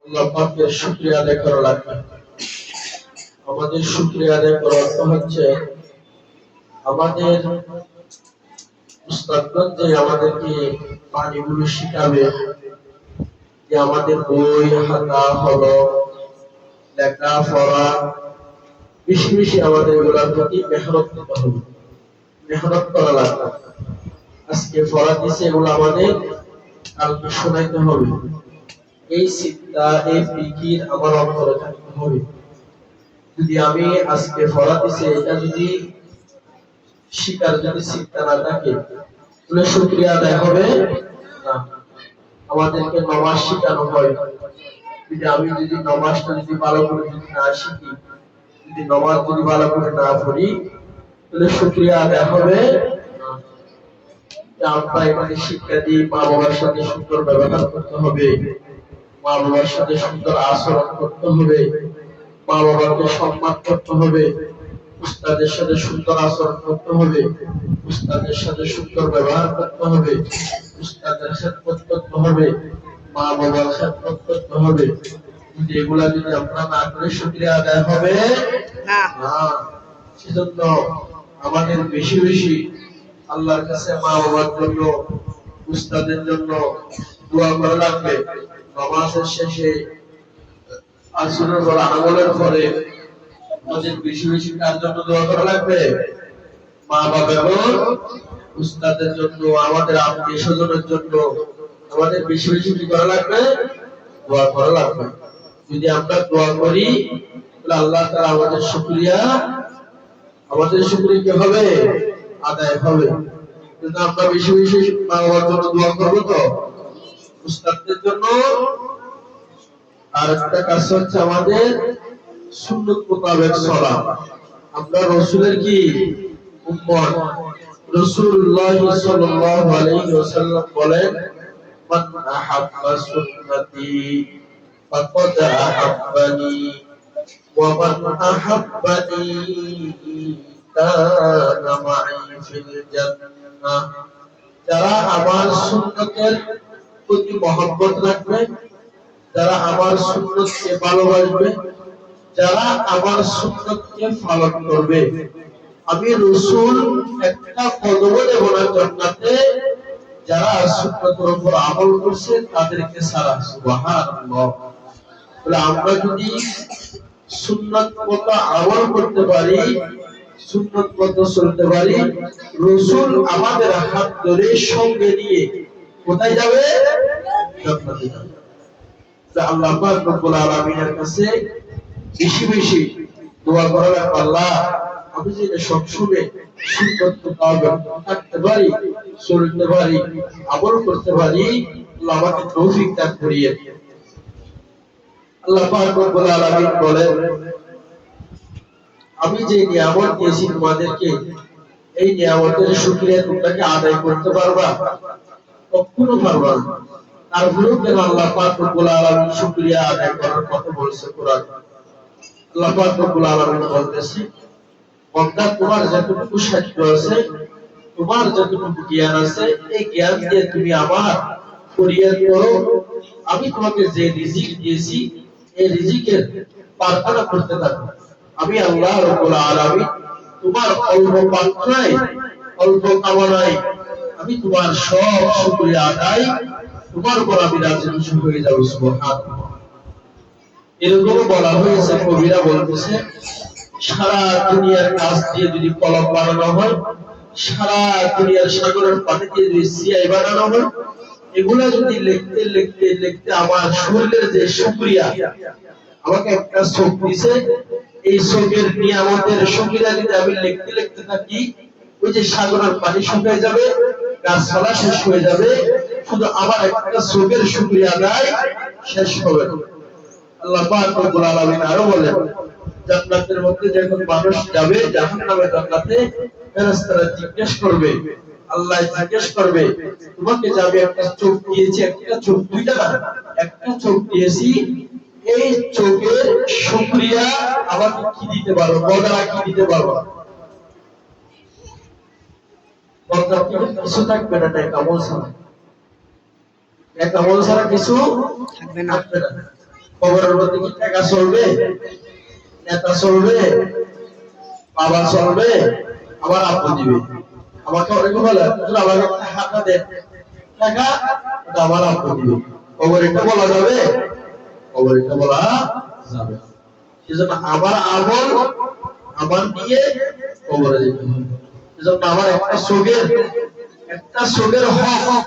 আল্লাহ পাকের শুকরিয়া আদায় করা লাগবে। আমাদের শুকরিয়া আদায় করার অর্থ হচ্ছে আমাদের উস্তাদগণ যে আমাদেরকে বাণীগুলো শিখাবে, যে আমাদের বই খাতা কলম লেখা পড়া বেশি বেশি আমাদের এগুলোর প্রতি মেহনত করতে হবে, মেহনত করা লাগবে। আজকে পড়া দিছে এগুলো আমাদের কালকে শোনাইতে হবে। এই চিন্তা এই ফিকির আমার অন্তরে থাকতে হবে। যদি আমি আজকে পড়া দিছে এটা যদি শিকার যদি চিন্তা না থাকে তাহলে শুকরিয়া আদায় হবে না। আমাদেরকে নামাজ শিখানো হয়, যদি আমি যদি নামাজটা যদি ভালো করে যদি না শিখি, যদি নামাজ যদি ভালো করে না পড়ি তাহলে শুকরিয়া আদায় হবে না। আমরা এখানে শিক্ষা দিই মা বাবার সাথে সুন্দর ব্যবহার করতে হবে, মা বাবার সাথে সুন্দর আচরণ করতে হবে, মা বাবাকে সম্মান করতে হবে, উস্তাদের সাথে সুন্দর আচরণ করতে হবে, উস্তাদের সাথে সুন্দর ব্যবহার করতে হবে, উস্তাদের খেদমত করতে হবে, মা বাবার খেদমত করতে হবে। কিন্তু এগুলা যদি আমরা না করে শুকরিয়া আদায় হবে না। সেজন্য আমাদের বেশি বেশি আল্লাহর কাছে মা বাবার জন্য উস্তাদের জন্য দোয়া করা লাগবে। নামাজের শেষে আসরের পর আমলের পরে আমাদের বেশি বেশি কার জন্য দোয়া করা লাগবে? মা বাবা এবং উস্তাদের জন্য, আমাদের আত্মীয় স্বজনের জন্য আমাদের বেশি বেশি কি করা লাগবে? দোয়া করা লাগবে। যদি আমরা দোয়া করি তাহলে আল্লাহ তাআলা আমাদের শুকরিয়া কি হবে? আদায় হবে। কিন্তু আমরা বেশি বেশি মা বাবার জন্য দোয়া করবো তো, উস্তাদদের জন্য। আর একটা কাজ হচ্ছে আমাদের সুন্নত মোতাবেক চলা। আমরা রাসূলের কি উম্মত। রাসূলুল্লাহ সাল্লাল্লাহু আলাইহি ওয়াসাল্লাম বলেন, মান আহাব্বা সুন্নতি ফাকাদ আহাব্বানি ওয়া মান আহাব্বানি কানা মাই ফিল জান্নাহ। যারা আমার সুন্নতের প্রতি মহব্বত রাখবে, যারা আমার সুন্নতকে ভালোবাসবে, যারা আমার সুন্নতকে পালন করবে, আমি রাসূল একটা কদমও দেব না জান্নাতে যারা সুন্নতের উপর আমল করছে তাদেরকে ছাড়া। সুবহানাল্লাহ। তাহলে আমরা যদি সুন্নত মতো আমল করতে পারি, সুন্নত মতো চলতে পারি, রাসূল আমাদের হাত ধরে সঙ্গে নিয়ে কোথায় যাবে? জান্নাতে যাবে। আল্লাহ পাক রব্বুল আলামিনের কাছে বেশি বেশি দোয়া করা লাগবে। আল্লাহ, আমি যেন সবসময় সুন্নত মোতাবেক থাকতে পারি, চলতে পারি, আমল করতে পারি, আল্লাহ আমাকে তৌফিক দান করিয়ে। আল্লাহ পাক রব্বুল আলামিন বলেন, আমি যে নিয়ামত দিয়েছি তোমাদেরকে, এই নিয়ামতের শুকরিয়া তোমরা কি আদায় করতে পারবা? কখনো পারবা না। তারপরেও কেন আল্লাহ পাক রব্বুল আলামিন শুকরিয়া আদায় করার কথা বলেছে কোরআন। আল্লাহ পাক রব্বুল আলামিন বলতেছে, বান্দা তোমার যতটুকু সাধ্য আছে, তোমার যতটুকু জ্ঞান আছে, এই জ্ঞান দিয়ে তুমি আমার ফরিয়াদ করো। আমি তোমাকে যে রিজিক দিয়েছি এই রিজিকের প্রার্থনা করতে থাকো। আমি আল্লাহ রাব্বুল আলামিন তোমার অল্প প্রার্থনায়, অল্প কামনায় আমি তোমার সব শুকরিয়া আদায়, তোমার উপর আমি রাজি খুশি হয়ে যাব। সুবহানাল্লাহ। এরকম বলা হয়েছে, কবিরা বলতেছে, সারা দুনিয়ার কাজ দিয়ে যদি কলম বানানো হয়, সারা দুনিয়ার সাগরের পানি দিয়ে যদি সিয়াই বানানো হয়, এগুলা যদি লিখতে লিখতে লিখতে আমার শরীরের যে শুকরিয়া, আমাকে একটা চোখ দিছে, এই চোখের নিয়ামতের শুকরিয়া যদি আমি লিখতে লিখতে থাকি, ওই যে সাগরের পানি শুকিয়ে যাবে, গাছপালা শেষ হয়ে যাবে, শুধু আমার একটা চোখের শুকরিয়া আদায় শেষ হবে। আল্লাহ পাক রব্বুল আলামিন আরো বলেন, জান্নাতের মধ্যে যখন মানুষ যাবে, জাহান্নামের জান্নাতে, ফেরেশতারা জিজ্ঞেস করবে, আল্লাহ জিজ্ঞেস করবে, তোমাকে যে আমি একটা চোখ দিয়েছি, একটা চোখ, দুইটা না, একটা চোখ দিয়েছি, এই চোখের শুকরিয়া আমাকে কি দিতে পারো? বদলা কি দিতে পারো? বদলা কিছু থাকবে না, এক আমল ছাড়া, এক আমল ছাড়া কিছু থাকবে না। কবরের মধ্যে কি টাকা চলবে, নেতা চলবে, বাবা চলবে, আবার আব্বু দিবে। আমাকে অনেকে বলে আমাকে একটা হাতা দেন, টাকা ওটা আমার আব্বু দিবে। কবরেরটা বলা যাবে? কবরেরটা বলা যাবে। সেজন্য আমার আমল আমার দিয়ে কবরে যেতে হবে। সেজন্য আমার একটা চোখের হক,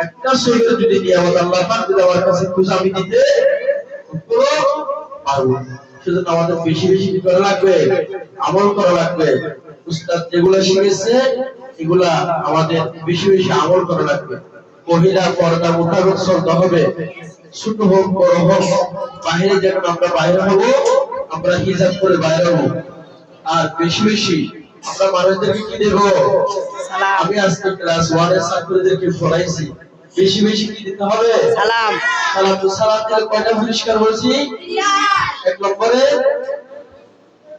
একটা চোখের যদি নিয়ামত আল্লাহ পাক যদি আমার কাছে খুঁজে আমি দিতে পারবো। সেজন্য আমাদের বেশি বেশি কি করা লাগবে? আমল করা লাগবে। উস্তাদ যেগুলো শিখেছে এগুলা আমাদের বেশি বেশি আমল করা লাগবে। মহিলা পর্দা মোতাবেক চলতে হবে। ছোট হোক বড় হোক, বাহিরে যখন আমরা বাইরে হবো আমরা হিজাব করে বাইরে হবো। আর বেশি বেশি আমরা মানুষদেরকে কি দেবো? আমি আজকে ক্লাস 1 এর ছাত্রদেরকে পড়াইছি, বেশি বেশি কি দিতে হবে? সালাম। সালাম তো সালাম দিলে কয়টা পরিষ্কার বলছি? এক নম্বরে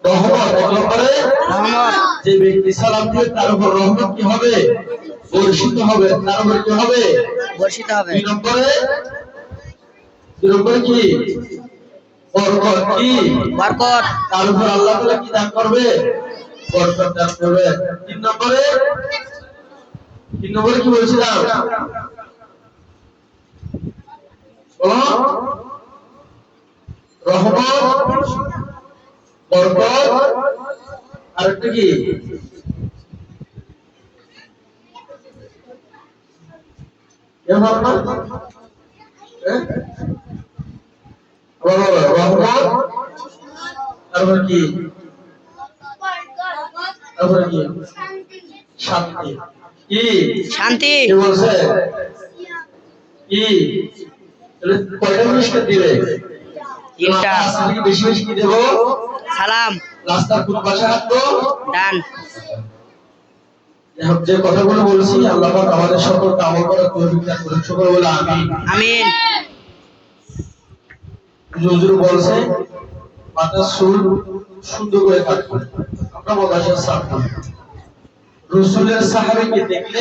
রহমত, এক নম্বরে রহমত। যে ব্যক্তি সালাম দিবে তার উপর রহমত কি হবে? বর্ষিত হবে। তার উপর কি হবে? বর্ষিত হবে। দুই নম্বরে কি? বরকত। কি বরকত? তার উপর আল্লাহ তাআলা কি দান করবে? বরকত দান করবে। তিন নম্বরে কি বলছিলাম? বলো। রহমত, বরকত, আর একটা কি? রহমত, তারপর কি? তারপরে কি? শান্তি। কি শান্তি? কি বলছে? কি কয়টা পুরস্কার দিবে? তিনটা। বেশি বেশি কি দেবো? সালাম। রাস্তার কোন পাশে হাঁটবো? ডান। যে কথাগুলো বলছি আল্লাহ পাক আমাদের সকলকে আমল করার তৌফিক দান করুন। সকলে বলে আমিন। আমিন। হুজুর বলছে মাথার চুল সুন্দর করে কাটবো। আমরা মাদ্রাসার ছাত্র, রাসূলের সাহাবীকে দেখলে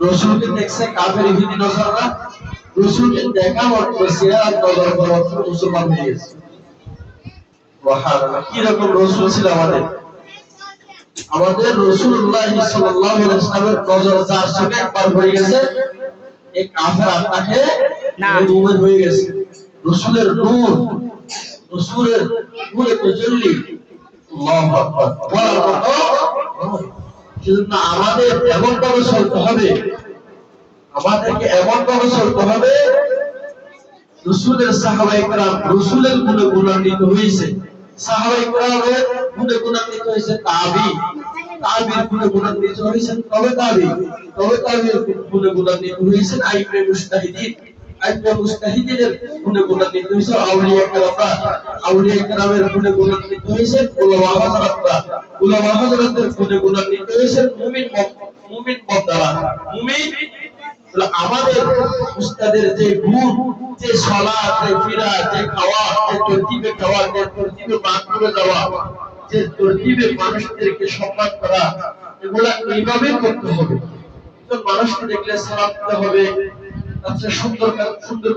রাসূলকে দেখছে কাফের ইহুদি নসারা, রাসূলকে দেখা মাত্র চেহারা নজর করা মাত্র মুসলমান হয়ে গেছে। সুবহানাল্লাহ। কি রকম রাসূল ছিল আমাদের! আমাদের রাসূলুল্লাহ সাল্লাল্লাহু আলাইহি ওয়াসাল্লামের নজর যার চোখে একবার হয়ে গেছে এই কাফের আত্মাকে নূর হয়ে গেছে। রাসূলের নূর, রাসূলের নূরে তাজাল্লি, আল্লাহু আকবার। বলার মতো। সেজন্য আমাদের এমন ভাবে চলতে হবে, আমাদেরকে এমন ভাবে চলতে হবে রাসূলের সাহাবায়ে কেরাম রাসূলের গুণে গুণান্বিত হয়েছে, সাহাবায়ে কেরামের গুণে গুণান্বিত হয়েছে, তাবির গুণে গুণান্বিত হয়েছে, তবে তাবির গুণে গুণান্বিত হয়েছে আইমে মুজতাহিদিনের গুণে গুণান্বিত হয়েছে আউলিয়া কেরামের গুণে গুণান্বিত হয়েছে উলামা হযরতের গুণে গুণান্বিত হয়েছে মুমিন বন্দারা। মুমিন আমাদের উস্তাদের যে গুণ, যে সালাত, যে ফিরাত, যে খাওয়া, যে তরতিবে খাওয়া, যে তরতিবে বাথরুমে যাওয়া, যে তরতিবে মানুষদেরকে সম্মান করা, এগুলা এইভাবে করতে হবে। তো মানুষকে দেখলে সালাম দিতে হবে, তাতে সুন্দর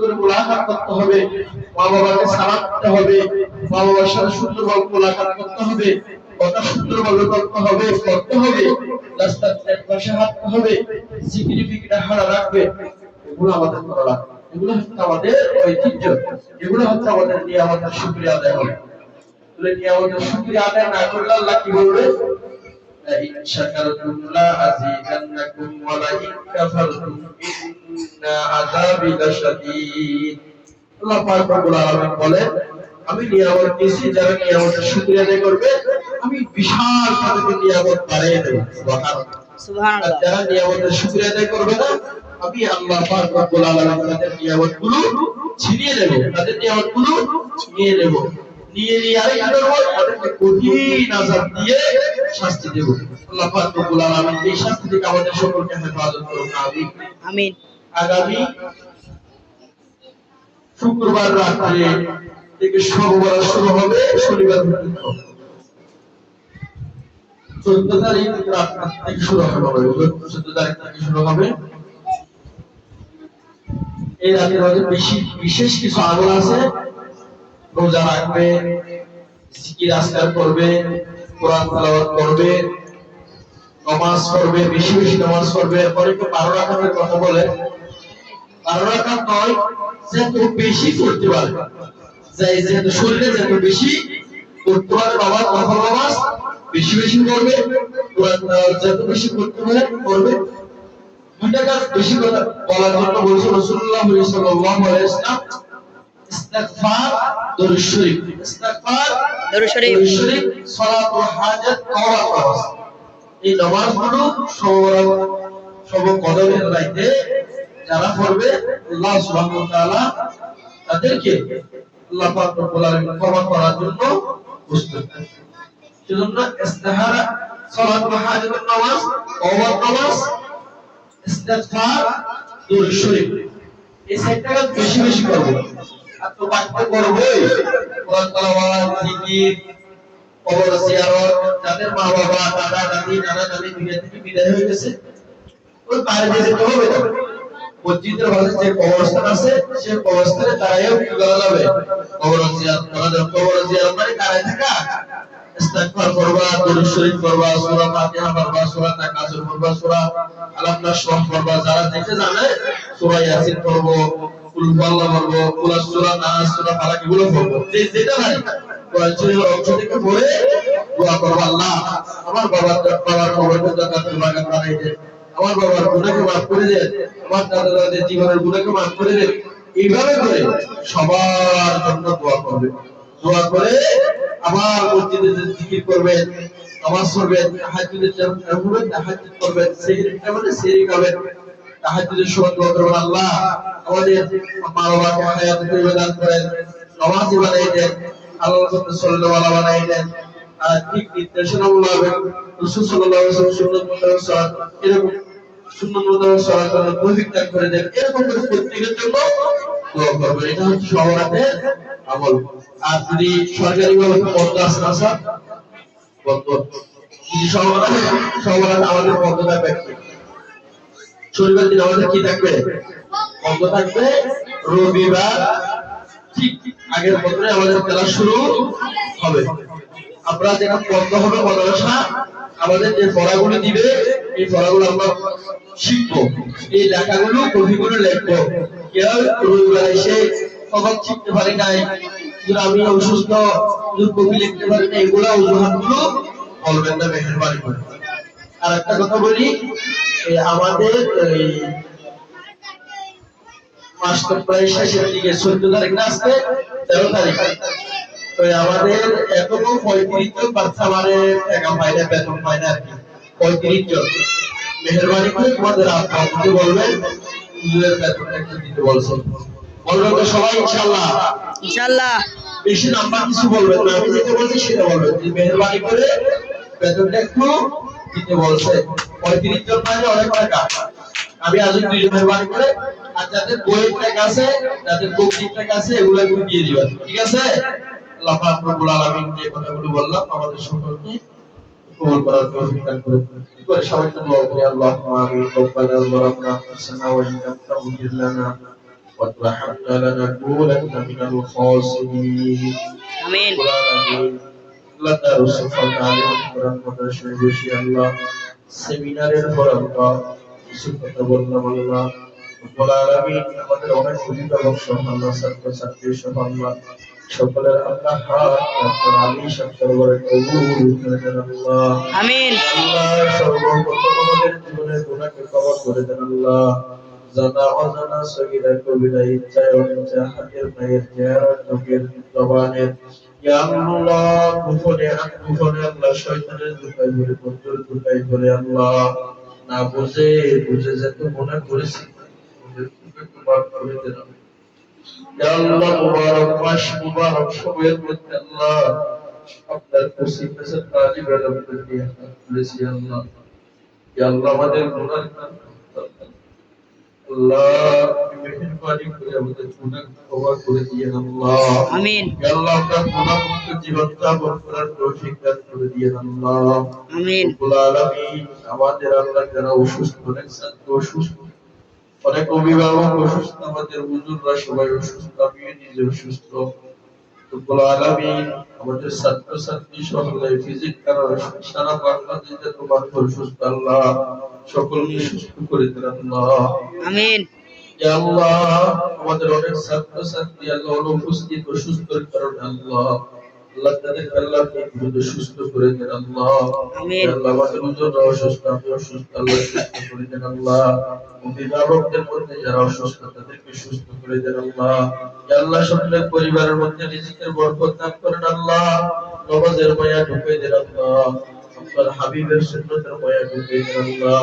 করে মুলাকাত করতে হবে, মা বাবাকে সালাম দিতে হবে, মা বাবার সাথে সুন্দরভাবে মুলাকাত করতে হবে, কথা সুন্দরভাবে করতে হবে, রাস্তার এক পাশে হাঁটতে হবে, জিকির ফিকিরে হারা রাখবে। এগুলো আমাদের করা লাগবে। এগুলো হচ্ছে আমাদের ঐতিহ্য, এগুলো হচ্ছে আমাদের নিয়ামতের শুকরিয়া আদায় হবে। তাহলে নিয়ামতের শুকরিয়া আদায় না করলে আল্লাহ কি বলবে? لئن شكرتم لأزيدنكم ولئن كفرتم إن عذابي لشديد। আল্লাহ পাক রব্বুল আলামিন বলেন, আমি নিয়ামত দিয়েছি, যারা নিয়ামতের শুকরিয়া আদায় করবে আমি বিশাল তাদেরকে নিয়ামত বাড়িয়ে দেব। সুবহানাল্লাহ। যারা নিয়ামতের শুকরিয়া আদায় করবে না আমি আল্লাহ পাক রব্বুল আলামিন তাদের নিয়ামতগুলো ছিনিয়ে নেব, নিয়ে আর কি করব? তাদেরকে কঠিন আযাব দিয়ে শাস্তি দেব। আল্লাহ পাক রব্বুল আলামিন এই শাস্তি থেকে আমাদের সকলকে হেফাজত করুন। আমিন। আমিন। আগামী শুক্রবার রাতে থেকে সোমবার শুরু হবে, শনিবার পর্যন্ত 14 তারিখ রাত থেকে শুরু হবে। 14 তারিখ থেকে শুরু হবে। এই রাতের মধ্যে বিশেষ কিছু আমল আছে, রোজা রাখবে, জিকির আজকার করবে, কোরআন তেলাওয়াত করবে, নামাজ পড়বে, বেশি বেশি নামাজ পড়বে। এরপরে একটু 12 রাকাতের কথা বলে, 12 রাকাত নয়, যত বেশি করতে পারে, যেহেতু শরীরে যত বেশি করতে পারে বাবা, নফল নামাজ বেশি বেশি করবে, কোরআন তেলাওয়াত যত বেশি করতে পারে করবে। দুইটা কাজ বেশি কথা বলার জন্য বলছে রাসূলুল্লাহ সাল্লাল্লাহু আলাইহি ওয়াসাল্লাম, ইস্তিগফার, দরুদ শরীফ, ইস্তিগফার, দরুদ শরীফ, সালাতুল হাজাত, তওবা করা। এই নামাজগুলো সব কদমের রাইতে যারা পড়বে আল্লাহ সুবহানাহু ওয়া তাআলা তাদেরকে আল্লাহ পাক রব্বুল আলামিন ক্ষমা করার জন্য প্রস্তুত। সেজন্য ইস্তিহারা, সালাতুল হাজাতের নামাজ, তওবার নামাজ, ইস্তিগফার, দরুদ শরীফ, এই চারটা কাজ বেশি বেশি করব। আর তো বাকি করবই, কোরআন তেলাওয়াত, জিকির, কবর জিয়ারত, যাদের মা বাবা, দাদা দাদি, নানা নানি দুনিয়া থেকে বিদায় হয়ে গেছে, ওই বাইরে যেতে হবে না। মসজিদের পাশে যে কবরস্থান আছে, সেই কবরস্থানে দাঁড়ায়ও কি করা যাবে? কবর জিয়ারত করা যাবে। কবর জিয়ারত মানে দাঁড়ায় থাকা, ইস্তিগফার করবা, দরুদ শরীফ করবা, সূরা ফাতিহা পড়বা, সূরা তাকাসুর পড়বা, সূরা আলাম নাশরাহ পড়বা, যারা যেটা জানে সূরা ইয়াসিন পড়বো, কুল হুয়াল্লাহ পড়বো, সূরা নাস, সূরা ফালাক, এগুলো পড়বো। যেটা জানে কোরআন শরীফের অংশ থেকে পড়ে দোয়া করবো, আল্লাহ আমার বাবার কবরকে জান্নাতুল বাগান বানাই দেন, আমার বাবার গুনাহকে মাফ করে দেন, আমার দাদা দাদির জীবনের গুনাহকে মাফ করে দেন। এইভাবে করে সবার জন্য দোয়া করবে। দোয়া করে আবার মসজিদে জিকির করবেন, নামাজ পড়বেন, তাহাজ্জুদের তাহাজ্জুদ করবেন, সেহরির টাইমে সেহরি খাবেন, তাহাজ্জুদের সময় দোয়া করবেন, আল্লাহ আমাদের মা বাবাকে হায়াত তৈয়বা দান করেন, নামাজি বানাই দেন, আল্লাহর রাসূল সাল্লাল্লাহু আলাইহি ওয়া সাল্লাম দেন। আর ঠিক নির্দেশনা হবে রাসূল সাল্লাল্লাহু আলাইহি ওয়া সাল্লাম সুন্নাত মোতাবেক সালাত, এরকম সুন্নাত মোতাবেক সালাত করার তৌফিক দান করে দেন। এরকম করে প্রত্যেকের জন্য দোয়া করবেন। এটা হচ্ছে সবার আমল। আর যদি সরকারি ভাবে বন্ধ আছে না স্যার, বন্ধ, যদি সবার আমাদের বন্ধ থাকবে, শনিবার দিন আমাদের কি থাকবে? বন্ধ থাকবে। রবিবার ঠিক আগের বছরে আমাদের ক্লাস শুরু হবে। আমরা যেটা বন্ধ হবে মাদ্রাসা, আমাদের যে পড়াগুলো দিবে এই পড়াগুলো আমরা শিখবো, এই লেখাগুলো কবিগুলো লিখবো। কেউ রবিবার এসে সবক শিখতে পারি নাই, আমি অসুস্থ, কবি লিখতে পারি না, এগুলো অজুহাতগুলো বলবেন না, মেহেরবানি করে। আর একটা কথা বলি, আমাদের মাসটা প্রায় শেষের দিকে, 14 তারিখ না আসতে 13 তারিখ, তো আমাদের এখনো 35 জন বাচ্চা মানে টাকা পায় না, বেতন পায় না আর কি। 35 জন মেহেরবানি করে তোমাদের আপনাকে বলবেন হুজুরের বেতনটা একটু দিতে বলছেন, বলবেন তো সবাই ইনশাআল্লাহ? ইনশাআল্লাহ। বেশি নাম্বার কিছু বলবেন না, আমি যেটা বলছি সেটা বলবেন, যে মেহেরবানি করে বেতনটা একটু দিতে বলছে। 35 জন মানে অনেক টাকা, আমি আজ 2 জন মেহেরবানি করে, আর যাদের বইয়ের টাকা আছে, যাদের বক্তৃতার টাকা আছে, এগুলো একটু দিয়ে দিবেন, ঠিক আছে? আল্লাহ পাক রব্বুল আলামিন যে কথাগুলো বললাম আমাদের সকলকে কবুল করার তৌফিক দান করুন। এবার সবাই দোয়া করি, আল্লাহুম্মা আমিন। রব্বানা যালামনা আনফুসানা ওয়া ইন লাম তাগফির লানা ওয়া তারহামনা লানাকুনান্না মিনাল খাসিরিন। আমিন। আল্লাহ তাআলা রাসূল আলাইহি কোরআন মাদ্রাসায় বসে আল্লাহ সেমিনারের পর আল্লাহ কিছু কথা বললাম, আল্লাহ রব্বুল আলামিন আমাদের অনেক অভিভাবক সহ আল্লাহ, ছাত্র ছাত্রী সহ আল্লাহ সকলের আল্লাহ হাত আপনার আলী সত্তর করে কবুল করে দেন আল্লাহ। আমিন। আল্লাহ সর্বপ্রথম আমাদের জীবনের গুনাহকে ক্ষমা করে দেন আল্লাহ। জানা অজানা সগীরা কবিরা, ইচ্ছায় অনিচ্ছায়, হাতের পায়ের, চেহারার, চোখের, জবানের, ইয়া আল্লাহ গোপনে আত্মগোপনে আল্লাহ শয়তানের ধোঁকায় ধরে, বন্ধুর ধোঁকায় ধরে আল্লাহ না বুঝে বুঝে যত গুনাহ করেছি মাফ করে দেন ইয়া আল্লাহ। মুবারক মাস, মুবারক সময়ের মধ্যে আল্লাহ আপনার খুশি মেসেজ তালিব আলমদের নিয়ে বলেছি আল্লাহ। ইয়া আল্লাহ আমাদের গুনাহ আল্লাহ মেহেরবানি করে আমাদের গুনাহ ক্ষমা করে দিয়েন আল্লাহ। আমিন। ইয়া আল্লাহ আপনার গুনাহ মুক্ত জীবন যাপন করার তৌফিক দান করে দিয়েন আল্লাহ। আমিন। রব্বুল আলামিন আমাদের আল্লাহ যারা অসুস্থ, অনেক ছাত্র অসুস্থ, অনেক অভিভাবক অসুস্থ, আমাদের হুজুররা সবাই অসুস্থ, আমিও নিজে অসুস্থ, রব্বুল আলামিন আমাদের ছাত্রছাত্রী সকলে ফিজিক কারণ সারা বাংলাদেশে তোমার সুস্থ আল্লাহ সকলকে সুস্থ করে দেন আল্লাহ। আমিন। ইয়া আল্লাহ আমাদের অনেক ছাত্রছাত্রী আল্লাহ অনুপস্থিত অসুস্থর কারণে আল্লাহ আল্লাহ তাদেরকে আল্লাহ দ্রুত সুস্থ করে দেন আল্লাহ। আমিন। ইয়া আল্লাহ আমাদের ওজন অসুস্থ আমি অসুস্থ আল্লাহ সুস্থ করে দেন আল্লাহ। অভিভাবকদের মধ্যে যারা অসুস্থ তাদেরকে সুস্থ করে দেন আল্লাহ। ইয়া আল্লাহ সকলের পরিবারের মধ্যে রিজিকের বরকত দান করেন আল্লাহ। নামাজের মায়া ঢুকে দেন আল্লাহ। আপনার হাবিবের সুন্নতের মায়া ঢুকে দেন আল্লাহ।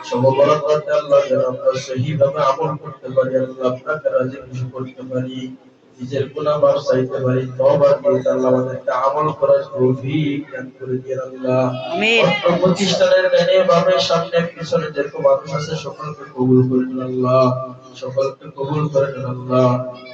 সমবরকতে আল্লাহ যেন আমরা সহিভাবে আমল করতে পারি আল্লাহ আপনাকে রাজি খুশি করতে পারি নিজের গুনাহ মাফ চাইতে পারি তওবা করে আল্লাহ আমাদেরকে আমল করার তৌফিক দান করে দিন আল্লাহ। আমিন। অর্থ প্রতিষ্ঠানের ডানে বামে সামনে পিছনে যেরকম মানুষ আছে সকলকে কবুল করে নিন আল্লাহ। সকলকে কবুল করে নিন আল্লাহ।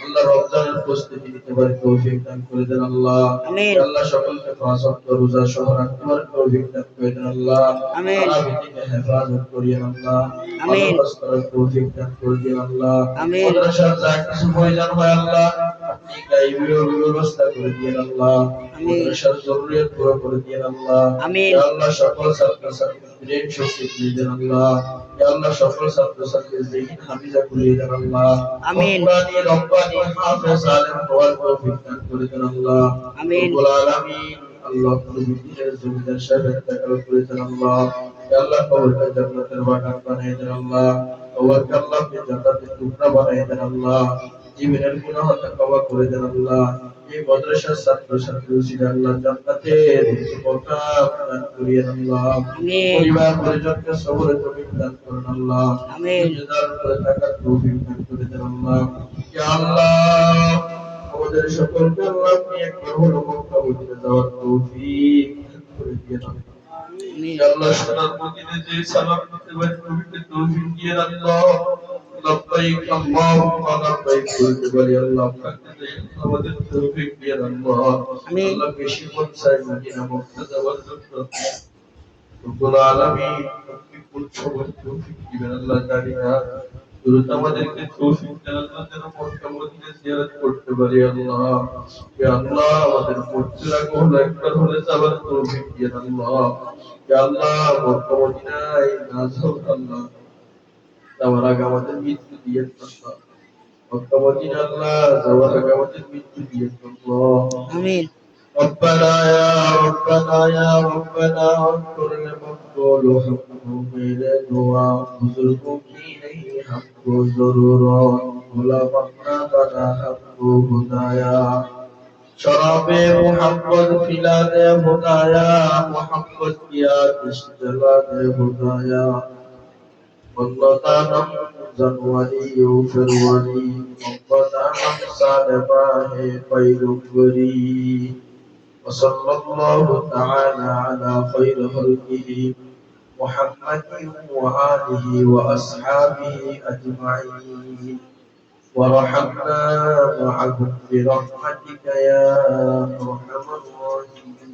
আল্লাহ রমজানের প্রস্তুতি নিতে পারি তৌফিক দান করে দেন আল্লাহ। আমিন। আল্লাহ সকলকে পাঁচ ওয়াক্ত রোজা সহ রাখতে পারি তৌফিক দান করে দেন আল্লাহ। আমিন। তারাবি থেকে হেফাজত করিয়েন আল্লাহ। আমিন। ভালো কাজ করার তৌফিক দান করে দিন আল্লাহ। আমিন। মাদ্রাসার যা কিছু প্রয়োজন হয় আল্লাহ আপনি গাইবী ব্যবস্থা করে দিন আল্লাহ। আমিন। মাদ্রাসার জরুরিয়াত পুরো করে দিন আল্লাহ। আমিন। ইয়া আল্লাহ সকল ছাত্রছাত্রীর ব্রেন শক্তি দিয়ে দেন আল্লাহ। ইয়া আল্লাহ সকল ছাত্রছাত্রীর যিনি হাফিজা করে দেন আল্লাহ। আমিন। রব্বানি রব্বানি হাফেজ আলেম হওয়ার তৌফিক দান করে দেন আল্লাহ। আমিন। রব্বুল আলামিন আল্লাহ প্রভৃতির জমিদার সাহেব তাকাল করে দেন আল্লাহ। ইয়া আল্লাহ কবরকে জান্নাতের বাগান বানিয়ে দেন আল্লাহ। কবরকে আল্লাহকে জান্নাতের টুকরা বানিয়ে দেন আল্লাহ। জীবনের গুনাহ ক্ষমা করে দেন আল্লাহ। এই মাদ্রাসার ছাত্র ছাত্রী উসিলা আল্লাহ জান্নাতের উচ্চ মকাম দান করিয়েন আল্লাহ। আমিন। পরিবার পরিজনকে সবরে তৌফিক দান করুন আল্লাহ। আমিন। রোজাদার করে থাকার তৌফিক দান করে দেন আল্লাহ। ইয়া আল্লাহ আমাদের সকলকে আল্লাহ আপনি একবার হলো মক্কা মদিনা যাওয়ার তৌফিক দান করে দিয়েন আল্লাহ। আমিন। ইয়া আল্লাহ সোনার মদিনায় যে সালাম দিতে পারি তৌফিক দিয়েন আল্লাহ। লব্বাইক আল্লাহুম্মা লব্বাইক বলতে পারি আল্লাহ আপনাকে আমাদের তৌফিক দিয়েন আল্লাহ। আমিন। আল্লাহ বেশি মন চাই মদিনা মক্কা যাওয়ার জন্য রব্বুল আলামিন আপনি কোন সময় তৌফিক দিবেন আল্লাহ জানি না। দ্রুত আমাদেরকে তৌফিক দেন আল্লাহ যেন মক্কা মদিনা জিয়ারত করতে পারি আল্লাহ। ইয়া আল্লাহ আমাদের মৃত্যুর আগে হলো একবার হলে যাওয়ার তৌফিক দিয়েন আল্লাহ। ইয়া আল্লাহ মক্কা মদিনায় না যাও আল্লাহ যাওয়ার আগে আমাদের মৃত্যু দিয়েন আল্লাহ। মক্কা মদিনা আল্লাহ যাওয়ার আগে আমাদের মৃত্যু দিয়েন আল্লাহ। আমিন। ربنا يا ربنا يا ربنا انصر المقبول حقه میرے دعا بزرگوں کی نہیں حق کو ضرورت علماء بنا حق کو خدایا شراب محمد پلا دے خدایا محمد کی آتش جلا دے خدایا والله جنوری و فروری رمضان سال ماہ پیغمبری وصلى الله تعالى على خير خلقه محمد وآله وأصحابه أجمعين ورحمنا معهم برحمتك يا أرحم الراحمين